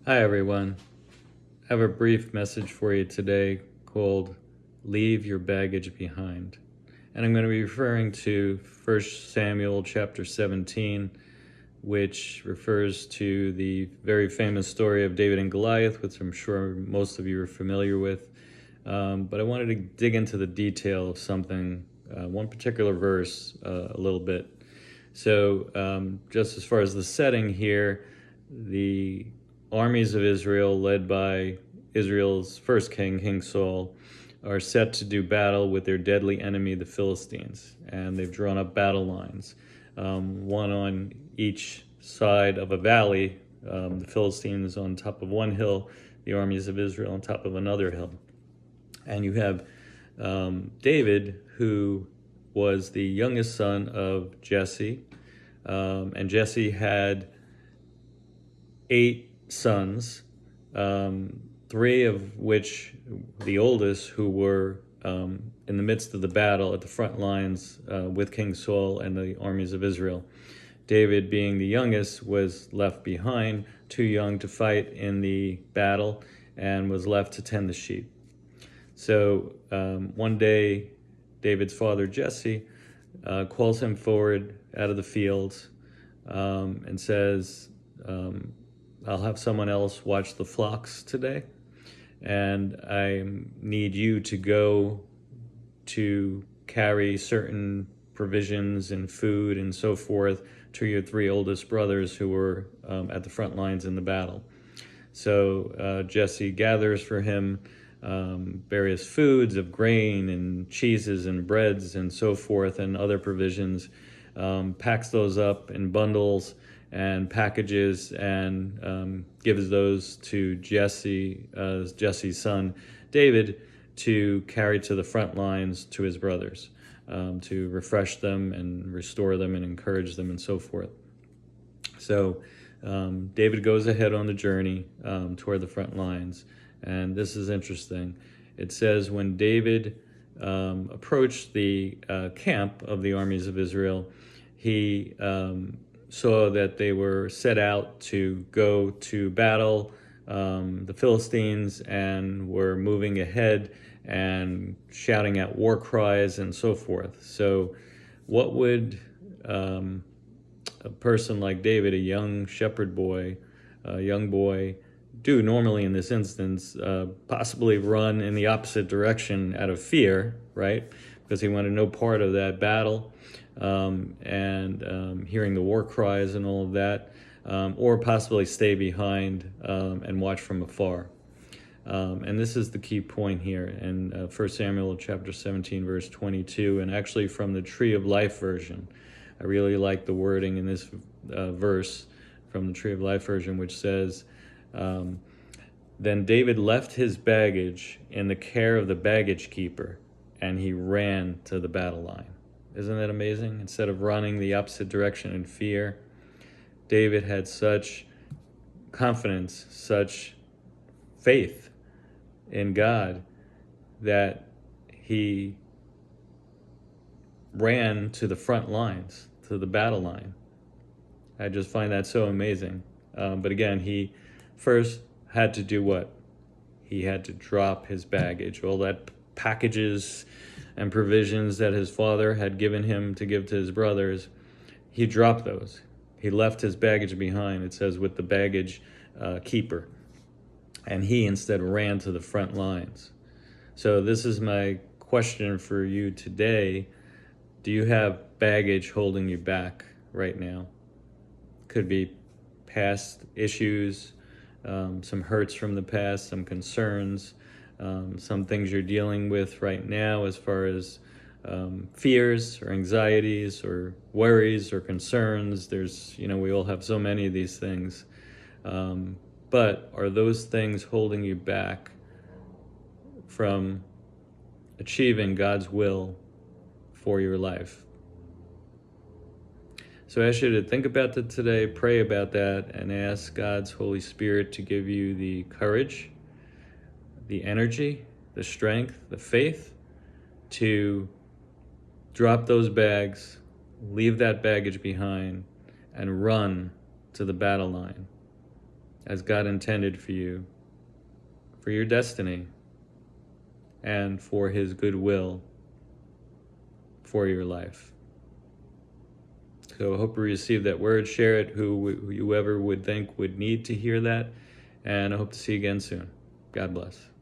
Hi, everyone. I have a brief message for you today called Leave Your Baggage Behind. And I'm going to be referring to 1 Samuel chapter 17, which refers to the very famous story of David and Goliath, which I'm sure most of you are familiar with. But I wanted to dig into the detail of something, one particular verse, a little bit. So just as far as the setting here, the armies of Israel, led by Israel's first king, King Saul, are set to do battle with their deadly enemy, the Philistines. And they've drawn up battle lines, one on each side of a valley. The Philistines on top of one hill, the armies of Israel on top of another hill. And you have David, who was the youngest son of Jesse. And Jesse had 8 sons, 3 of which, the oldest, who were in the midst of the battle at the front lines with King Saul and the armies of Israel. David, being the youngest, was left behind, too young to fight in the battle, and was left to tend the sheep. So one day, David's father, Jesse, calls him forward out of the fields and says, I'll have someone else watch the flocks today, and I need you to go to carry certain provisions and food and so forth to your 3 oldest brothers who were at the front lines in the battle. So Jesse gathers for him various foods of grain and cheeses and breads and so forth and other provisions, packs those up in bundles and packages and gives those to Jesse's son David to carry to the front lines to his brothers, to refresh them and restore them and encourage them and so forth. So David goes ahead on the journey toward the front lines. And this is interesting. It says when David approached the camp of the armies of Israel, he saw that they were set out to go to battle the Philistines and were moving ahead and shouting out war cries and so forth. So what would a person like David, a young shepherd boy, a young boy, do normally in this instance? Possibly run in the opposite direction out of fear, right? Because he wanted no part of that battle and hearing the war cries and all of that, or possibly stay behind and watch from afar. And this is the key point here in 1 Samuel chapter 17, verse 22, and actually from the Tree of Life version. I really like the wording in this verse from the Tree of Life version, which says, then David left his baggage in the care of the baggage keeper, and he ran to the battle line. Isn't that amazing? Instead of running the opposite direction in fear, David had such confidence, such faith in God that he ran to the front lines, to the battle line. I just find that so amazing. But again, he first had to do what? He had to drop his baggage, all that packages and provisions that his father had given him to give to his brothers. He dropped those. He left his baggage behind, it says, with the baggage keeper. And he instead ran to the front lines. So this is my question for you today. Do you have baggage holding you back right now? Could be past issues, some hurts from the past, some concerns, some things you're dealing with right now as far as fears or anxieties or worries or concerns. We all have so many of these things. But are those things holding you back from achieving God's will for your life? So I ask you to think about that today, pray about that, and ask God's Holy Spirit to give you the courage, the energy, the strength, the faith to drop those bags, leave that baggage behind, and run to the battle line. as God intended for you, for your destiny, and for His goodwill for your life. So I hope you receive that word. Share it whoever would think would need to hear that. And I hope to see you again soon. God bless.